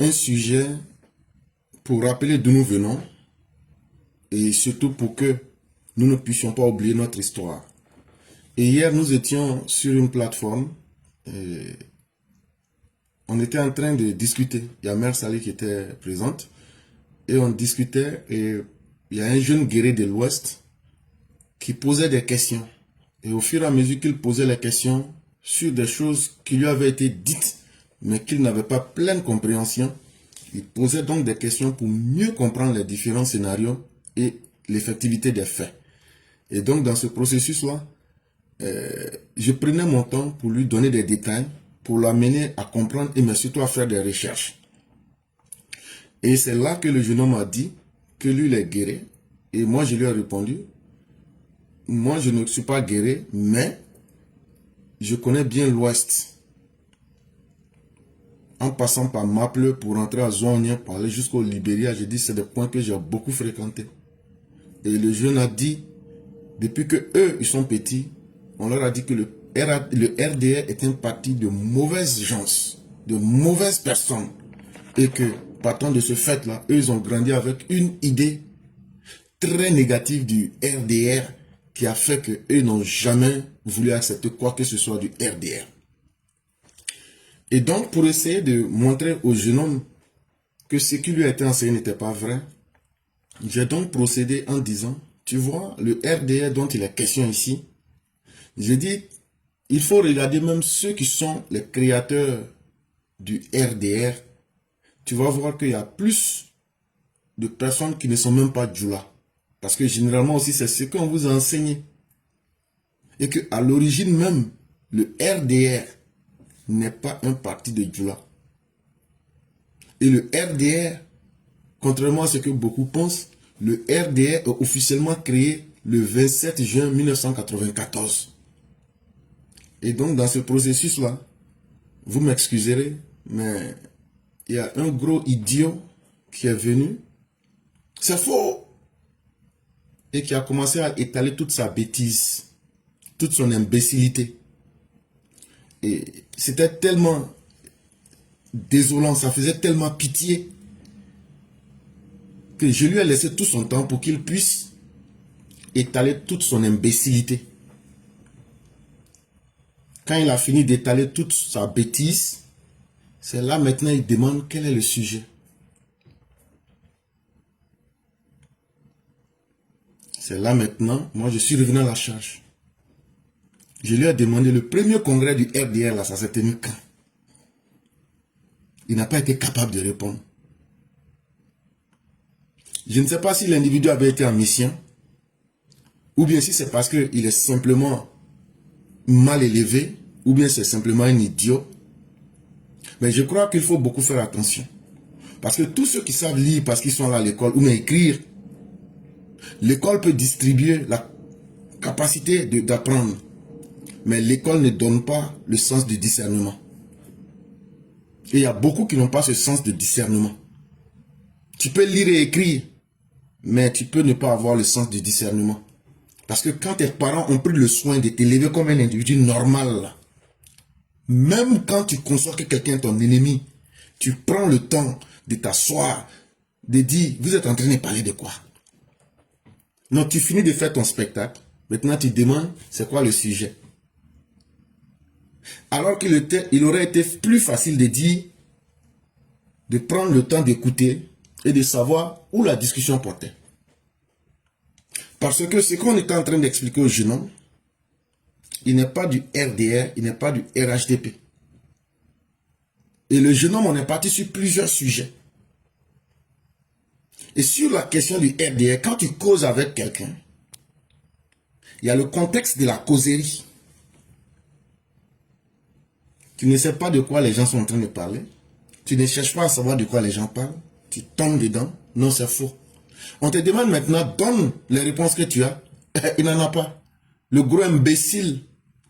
un sujet pour rappeler d'où nous venons et surtout pour que nous ne puissions pas oublier notre histoire. Et hier, nous étions sur une plateforme et on était en train de discuter. Il y a Mère Salih qui était présente et on discutait et il y a un jeune guerrier de l'Ouest qui posait des questions. Et au fur et à mesure qu'il posait les questions sur des choses qui lui avaient été dites, mais qu'il n'avait pas pleine compréhension, il posait donc des questions pour mieux comprendre les différents scénarios et l'effectivité des faits. Et donc dans ce processus-là, je prenais mon temps pour lui donner des détails, pour l'amener à comprendre et mais surtout à faire des recherches. Et c'est là que le jeune homme a dit que lui il est guéri. Et moi je lui ai répondu, moi je ne suis pas guéri, mais je connais bien l'Ouest. En passant par Maple pour rentrer à Zouania, pour aller jusqu'au Libéria, j'ai dit c'est des points que j'ai beaucoup fréquentés. Et le jeune a dit, depuis que eux ils sont petits, on leur a dit que le RDR est un parti de mauvaises gens, de mauvaises personnes. Et que, partant de ce fait-là, eux ils ont grandi avec une idée très négative du RDR qui a fait qu'eux n'ont jamais voulu accepter quoi que ce soit du RDR. Et donc, pour essayer de montrer au jeune homme que ce qui lui a été enseigné n'était pas vrai, j'ai donc procédé en disant, tu vois, le RDR dont il est question ici, j'ai dit, il faut regarder même ceux qui sont les créateurs du RDR. Tu vas voir qu'il y a plus de personnes qui ne sont même pas Djoula. Parce que généralement aussi, c'est ce qu'on vous a enseigné. Et qu'à l'origine même, le RDR n'est pas un parti de Djoula. Et le RDR, contrairement à ce que beaucoup pensent, le RDR est officiellement créé le 27 juin 1994. Et donc, dans ce processus-là, vous m'excuserez, mais il y a un gros idiot qui est venu. C'est faux! Et qui a commencé à étaler toute sa bêtise, toute son imbécilité. Et c'était tellement désolant, ça faisait tellement pitié que je lui ai laissé tout son temps pour qu'il puisse étaler toute son imbécilité. Quand il a fini d'étaler toute sa bêtise, c'est là maintenant il demande quel est le sujet. C'est là maintenant, moi je suis revenu à la charge. Je lui ai demandé le premier congrès du RDR, là, ça s'est tenu quand? Il n'a pas été capable de répondre. Je ne sais pas si l'individu avait été en mission, ou bien si c'est parce qu'il est simplement mal élevé, ou bien c'est simplement un idiot. Mais je crois qu'il faut beaucoup faire attention. Parce que tous ceux qui savent lire parce qu'ils sont là à l'école, ou bien écrire, l'école peut distribuer la capacité d'apprendre. Mais l'école ne donne pas le sens du discernement. Et il y a beaucoup qui n'ont pas ce sens de discernement. Tu peux lire et écrire, mais tu peux ne pas avoir le sens du discernement. Parce que quand tes parents ont pris le soin de t'élever comme un individu normal, même quand tu conçois que quelqu'un est ton ennemi, tu prends le temps de t'asseoir, de dire, vous êtes en train de parler de quoi? Non, tu finis de faire ton spectacle. Maintenant, tu demandes, c'est quoi le sujet? Alors qu'il aurait été plus facile de dire, de prendre le temps d'écouter et de savoir où la discussion portait. Parce que ce qu'on était en train d'expliquer au jeune homme, il n'est pas du RDR, il n'est pas du RHDP. Et le jeune homme, on est parti sur plusieurs sujets. Et sur la question du RDR, quand tu causes avec quelqu'un, il y a le contexte de la causerie. Tu ne sais pas de quoi les gens sont en train de parler. Tu ne cherches pas à savoir de quoi les gens parlent. Tu tombes dedans. Non, c'est faux. On te demande maintenant, donne les réponses que tu as. Il n'en a pas. Le gros imbécile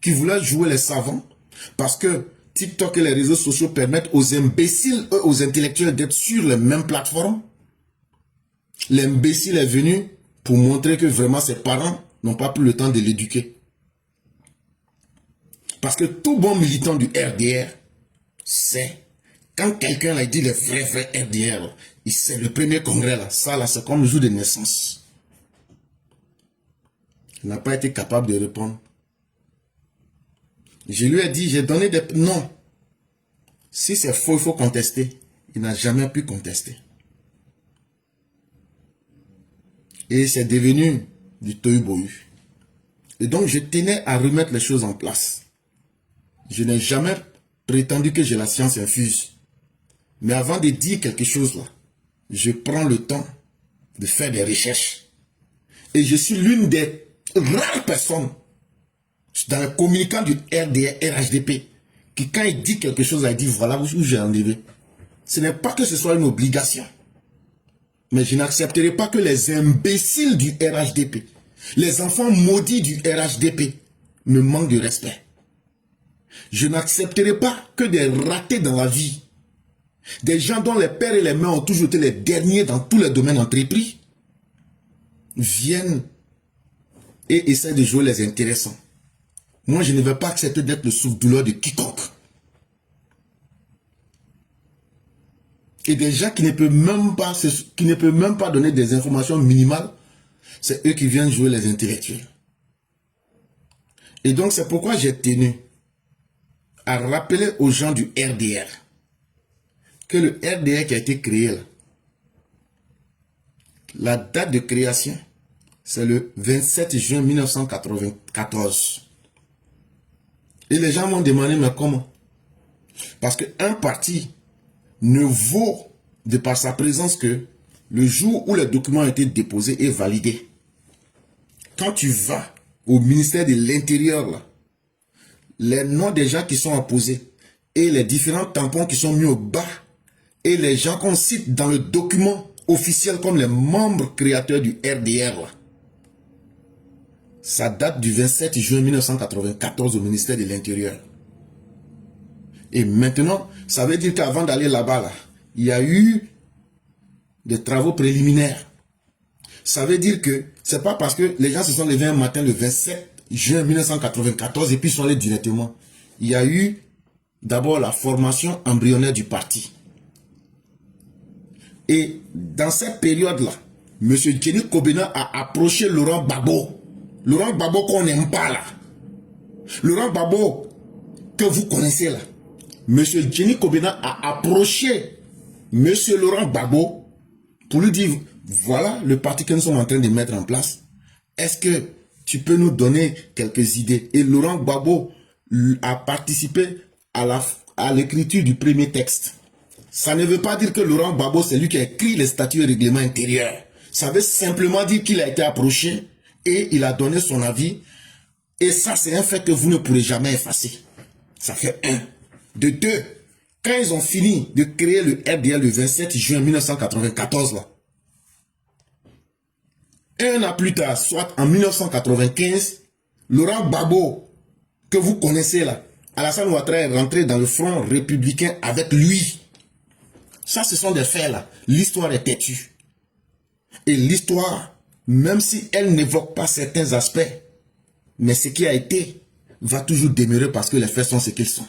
qui voulait jouer les savants, parce que TikTok et les réseaux sociaux permettent aux imbéciles, eux, aux intellectuels d'être sur les mêmes plateformes. L'imbécile est venu pour montrer que vraiment ses parents n'ont pas pris le temps de l'éduquer. Parce que tout bon militant du RDR sait Quand quelqu'un a dit les vrais RDR, c'est le premier congrès là, ça là, c'est comme le jour de naissance. Il n'a pas été capable de répondre. Je lui ai dit, j'ai donné des... Non. Si c'est faux, il faut contester. Il n'a jamais pu contester. Et c'est devenu du tohu-bohu. Et donc, je tenais à remettre les choses en place. Je n'ai jamais prétendu que j'ai la science infuse. Mais avant de dire quelque chose là, je prends le temps de faire des recherches. Et je suis l'une des rares personnes dans le communicant du RHDP qui, quand il dit quelque chose, il dit voilà où j'ai enlevé. Ce n'est pas que ce soit une obligation. Mais je n'accepterai pas que les imbéciles du RHDP, les enfants maudits du RHDP, me manquent de respect. Je n'accepterai pas que des ratés dans la vie, des gens dont les pères et les mères ont toujours été les derniers dans tous les domaines entrepris, viennent et essaient de jouer les intéressants. Moi, je ne vais pas accepter d'être le souffre-douleur de quiconque. Et des gens qui ne peuvent même pas donner des informations minimales, c'est eux qui viennent jouer les intellectuels. Et donc, c'est pourquoi j'ai tenu à rappeler aux gens du RDR que le RDR qui a été créé là, la date de création, c'est le 27 juin 1994. Et les gens m'ont demandé, mais comment? Parce qu'un parti ne vaut, de par sa présence, que le jour où les documents ont été déposés et validés. Quand tu vas au ministère de l'Intérieur, là, les noms des gens qui sont apposés et les différents tampons qui sont mis au bas et les gens qu'on cite dans le document officiel comme les membres créateurs du RDR, là, ça date du 27 juin 1994 au ministère de l'Intérieur. Et maintenant, ça veut dire qu'avant d'aller là-bas, là, il y a eu des travaux préliminaires. Ça veut dire que c'est pas parce que les gens se sont levés un matin le 27 juin 1994 et puis sont allés directement. Il y a eu d'abord la formation embryonnaire du parti. Et dans cette période-là, M. Jenny Kobena a approché Laurent Gbagbo. Laurent Gbagbo qu'on n'aime pas là. Laurent Gbagbo que vous connaissez là. M. Jenny Kobena a approché M. Laurent Gbagbo pour lui dire, voilà le parti que nous sommes en train de mettre en place. Est-ce que tu peux nous donner quelques idées? Et Laurent Gbagbo a participé à l'écriture du premier texte. Ça ne veut pas dire que Laurent Gbagbo, c'est lui qui a écrit les statuts et règlements intérieurs. Ça veut simplement dire qu'il a été approché et il a donné son avis. Et ça, c'est un fait que vous ne pourrez jamais effacer. Ça fait un. De deux, quand ils ont fini de créer le RDR le 27 juin 1994, là, un an plus tard, soit en 1995, Laurent Gbagbo, que vous connaissez là, Alassane Ouattara est rentré dans le front républicain avec lui. Ça, ce sont des faits là. L'histoire est têtue. Et l'histoire, même si elle n'évoque pas certains aspects, mais ce qui a été va toujours demeurer parce que les faits sont ce qu'ils sont.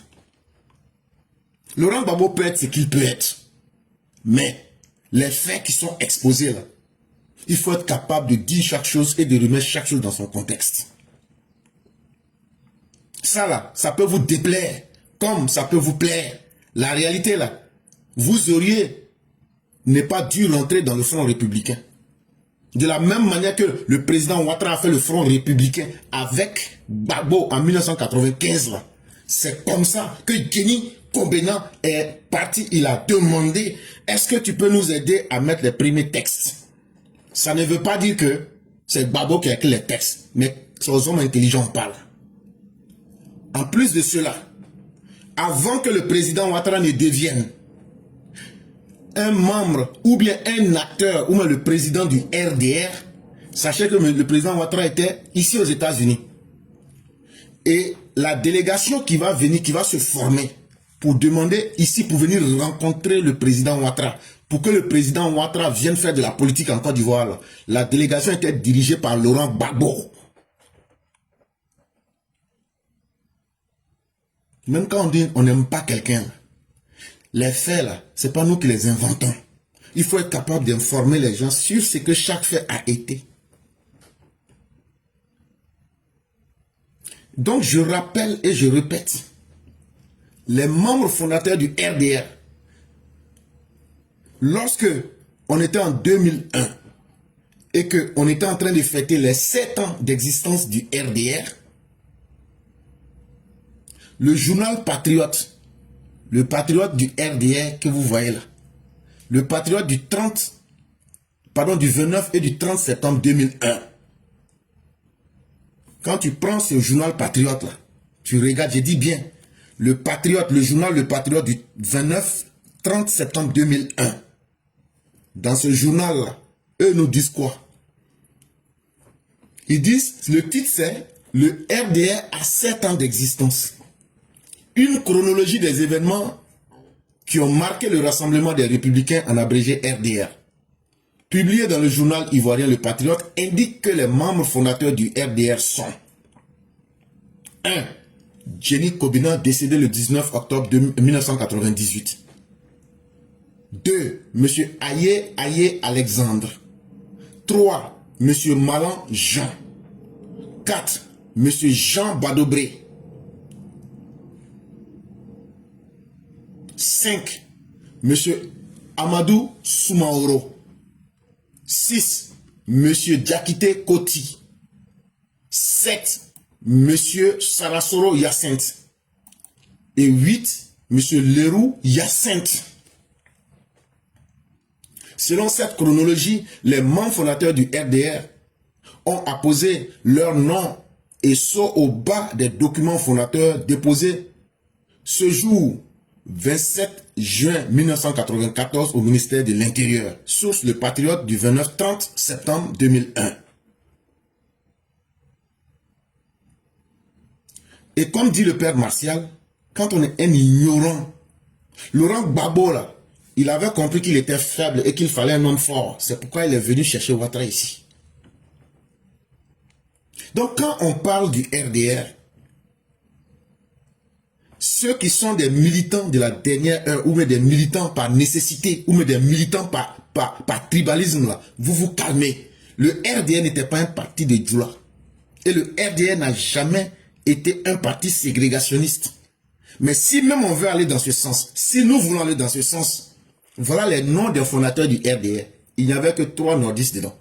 Laurent Gbagbo peut être ce qu'il peut être. Mais les faits qui sont exposés là, il faut être capable de dire chaque chose et de remettre chaque chose dans son contexte. Ça là, ça peut vous déplaire, comme ça peut vous plaire. La réalité là, vous auriez n'est pas dû rentrer dans le front républicain. De la même manière que le président Ouattara a fait le front républicain avec Gbagbo en 1995 là. C'est comme ça que Jenny Kobena est parti. Il a demandé, est-ce que tu peux nous aider à mettre les premiers textes? Ça ne veut pas dire que c'est Gbagbo qui a écrit les textes, mais c'est aux hommes intelligents on parle. En plus de cela, avant que le président Ouattara ne devienne un membre ou bien un acteur ou même le président du RDR, sachez que le président Ouattara était ici aux États-Unis. Et la délégation qui va venir, qui va se former pour demander ici, pour venir rencontrer le président Ouattara, pour que le président Ouattara vienne faire de la politique en Côte d'Ivoire, la délégation était dirigée par Laurent Gbagbo. Même quand on dit on n'aime pas quelqu'un, Les faits là, c'est pas nous qui les inventons. Il faut être capable d'informer les gens sur ce que chaque fait a été. Donc je rappelle et je répète, les membres fondateurs du RDR, lorsque on était en 2001 et qu'on était en train de fêter les 7 ans d'existence du RDR, le journal Patriote, le Patriote du RDR que vous voyez là, le Patriote du 29 et du 30 septembre 2001, quand tu prends ce journal Patriote là, tu regardes, je dis bien, le Patriote, le journal Le Patriote du 29-30 septembre 2001, dans ce journal là, eux nous disent quoi? Ils disent, le titre c'est « Le RDR a 7 ans d'existence ». Une chronologie des événements qui ont marqué le rassemblement des républicains en abrégé RDR. Publié dans le journal ivoirien Le Patriote, indique que les membres fondateurs du RDR sont 1. Jenny Kobina, décédé le 19 octobre 1998. 2. M. Aye Alexandre. 3. M. Malan Jean. 4. M. Jean Badobré. 5. M. Amadou Soumaoro. 6. M. Diakité Koti. 7. M. Sarasoro Hyacinthe. Et 8. M. Leroux Hyacinthe. Selon cette chronologie, les membres fondateurs du RDR ont apposé leur nom et sceau au bas des documents fondateurs déposés ce jour 27 juin 1994 au ministère de l'Intérieur. Source Le Patriote du 29-30 septembre 2001. Et comme dit le père Martial, quand on est un ignorant, Laurent Gbagbo là, il avait compris qu'il était faible et qu'il fallait un homme fort. C'est pourquoi il est venu chercher Ouattara ici. Donc quand on parle du RDR, ceux qui sont des militants de la dernière heure, ou même des militants par nécessité, ou même des militants par tribalisme, là, vous vous calmez. Le RDR n'était pas un parti de Djoula. Et le RDR n'a jamais été un parti ségrégationniste. Mais si même on veut aller dans ce sens, si nous voulons aller dans ce sens, voilà les noms des fondateurs du RDR. Il n'y avait que 3 nordistes dedans.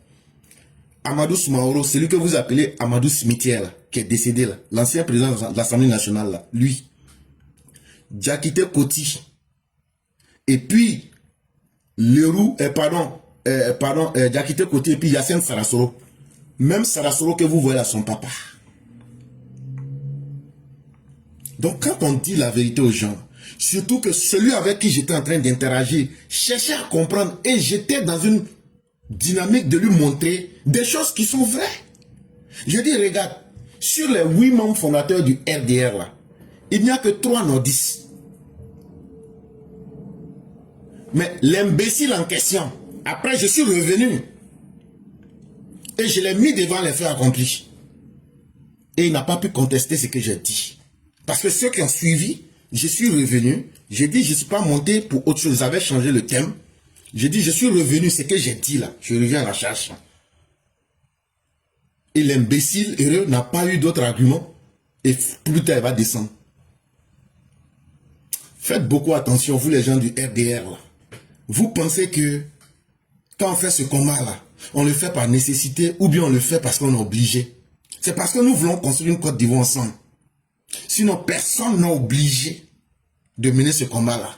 Amadou Soumaoro, celui que vous appelez Amadou Cimetière, là, qui est décédé là, l'ancien président de l'Assemblée nationale, là, lui. Diakité Koti. Et puis, Leroux, Diakité Koti et puis Hyacinthe Sarasoro. Même Sarasoro que vous voyez là, son papa. Donc quand on dit la vérité aux gens, surtout que celui avec qui j'étais en train d'interagir cherchait à comprendre et j'étais dans une dynamique de lui montrer des choses qui sont vraies. Je dis, regarde, sur les 8 membres fondateurs du RDR là, il n'y a que 3 nordistes. Mais l'imbécile en question, après je suis revenu et je l'ai mis devant les faits accomplis. Et il n'a pas pu contester ce que j'ai dit. Parce que ceux qui ont suivi, je suis revenu, j'ai dit je ne suis pas monté pour autre chose, j'avais changé le thème. J'ai dit je suis revenu, ce que j'ai dit là, je reviens à la charge. Et l'imbécile heureux n'a pas eu d'autres arguments et plus tard il va descendre. Faites beaucoup attention, vous les gens du RDR là. Vous pensez que quand on fait ce combat là, on le fait par nécessité ou bien on le fait parce qu'on est obligé. C'est parce que nous voulons construire une Côte d'Ivoire ensemble. Sinon, personne n'a obligé de mener ce combat-là.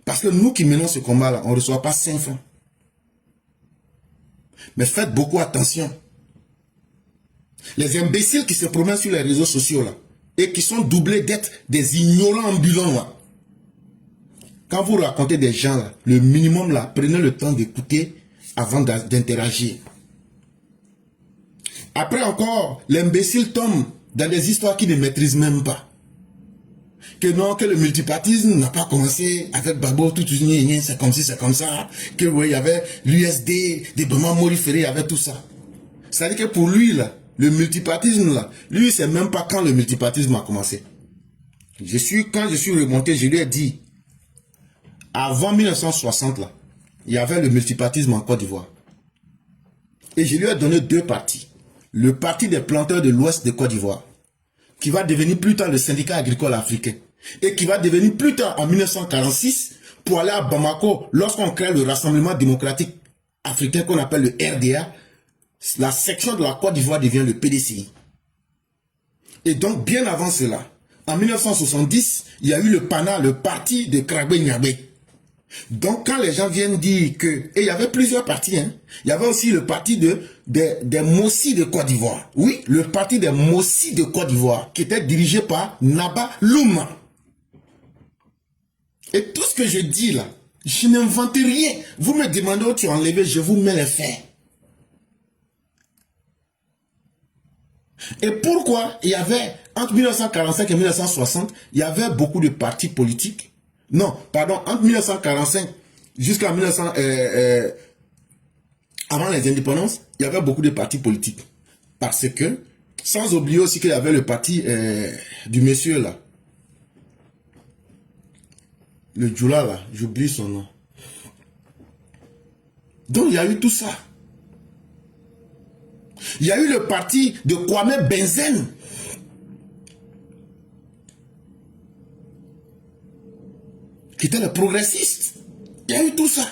Parce que nous qui menons ce combat-là, on ne reçoit pas 5 francs. Mais faites beaucoup attention. Les imbéciles qui se promènent sur les réseaux sociaux là, et qui sont doublés d'être des ignorants ambulants là. Quand vous racontez des gens là, le minimum là, prenez le temps d'écouter avant d'interagir. Après encore, l'imbécile tombe dans des histoires qu'il ne maîtrise même pas. Que non, que le multipartisme n'a pas commencé avec Gbagbo, c'est comme ci, c'est comme ça. Que oui, il y avait l'USD, des Bama Moriféré, il y avait tout ça. C'est-à-dire que pour lui, là, le multipartisme, là, lui, c'est même pas quand le multipartisme a commencé. Quand je suis remonté, je lui ai dit, avant 1960, là, il y avait le multipartisme en Côte d'Ivoire. Et je lui ai donné deux partis. Le parti des planteurs de l'Ouest de Côte d'Ivoire, qui va devenir plus tard le syndicat agricole africain, et qui va devenir plus tard en 1946, pour aller à Bamako, lorsqu'on crée le Rassemblement démocratique africain qu'on appelle le RDA, la section de la Côte d'Ivoire devient le PDCI. Et donc, bien avant cela, en 1970, il y a eu le PANA, le parti de Krabé Niabé. Donc, quand les gens viennent dire que... Et il y avait plusieurs partis. Hein. Il y avait aussi le parti des Mossi de Côte d'Ivoire. Oui, le parti des Mossi de Côte d'Ivoire, qui était dirigé par Naba Louma. Et tout ce que je dis là, je n'invente rien. Vous me demandez où tu as enlevé, je vous mets les faits. Et pourquoi il y avait, entre 1945 et 1960, il y avait beaucoup de partis politiques. Non, pardon, entre 1945 jusqu'à 1900, avant les indépendances, il y avait beaucoup de partis politiques. Parce que, sans oublier aussi qu'il y avait le parti du monsieur là. Le Djoula là, j'oublie son nom. Donc il y a eu tout ça. Il y a eu le parti de Kwame Benzen. Qui était le progressiste. Il y a eu tout ça.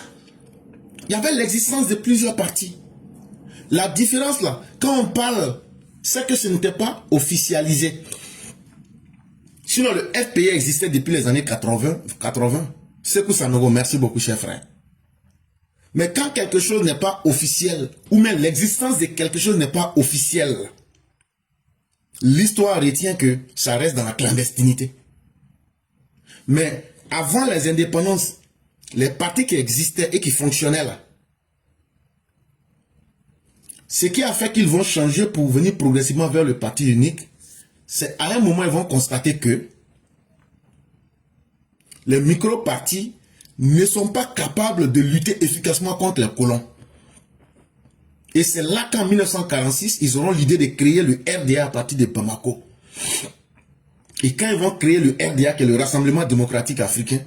Il y avait l'existence de plusieurs partis. La différence là, quand on parle, c'est que ce n'était pas officialisé. Sinon, le FPI existait depuis les années 80. C'est que ça nous remercie beaucoup, chers frères. Mais quand quelque chose n'est pas officiel, ou même l'existence de quelque chose n'est pas officielle, l'histoire retient que ça reste dans la clandestinité. Mais avant les indépendances, les partis qui existaient et qui fonctionnaient là, ce qui a fait qu'ils vont changer pour venir progressivement vers le parti unique, c'est à un moment ils vont constater que les micro-partis ne sont pas capables de lutter efficacement contre les colons. Et c'est là qu'en 1946, ils auront l'idée de créer le RDA à partir de Bamako. Et quand ils vont créer le RDA, qui est le Rassemblement démocratique africain,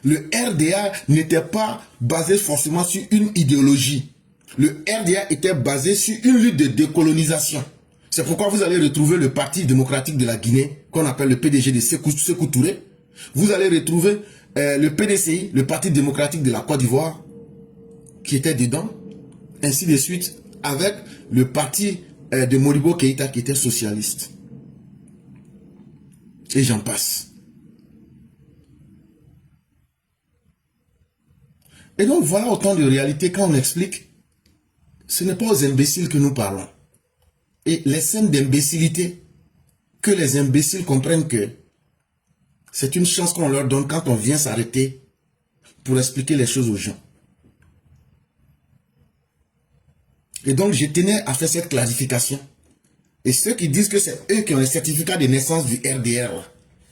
le RDA n'était pas basé forcément sur une idéologie. Le RDA était basé sur une lutte de décolonisation. C'est pourquoi vous allez retrouver le Parti démocratique de la Guinée, qu'on appelle le PDG de Sékou Touré. Vous allez retrouver le PDCI, le Parti démocratique de la Côte d'Ivoire, qui était dedans, ainsi de suite, avec le parti de Modibo Keïta, qui était socialiste. Et j'en passe. Et donc voilà autant de réalités quand on explique. Ce n'est pas aux imbéciles que nous parlons. Et les scènes d'imbécilité, que les imbéciles comprennent que c'est une chance qu'on leur donne quand on vient s'arrêter pour expliquer les choses aux gens. Et donc je tenais à faire cette clarification. Et ceux qui disent que c'est eux qui ont le certificat de naissance du RDR, là,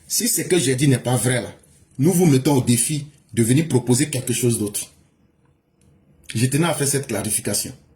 si ce que j'ai dit n'est pas vrai, là, nous vous mettons au défi de venir proposer quelque chose d'autre. Je tenais à faire cette clarification.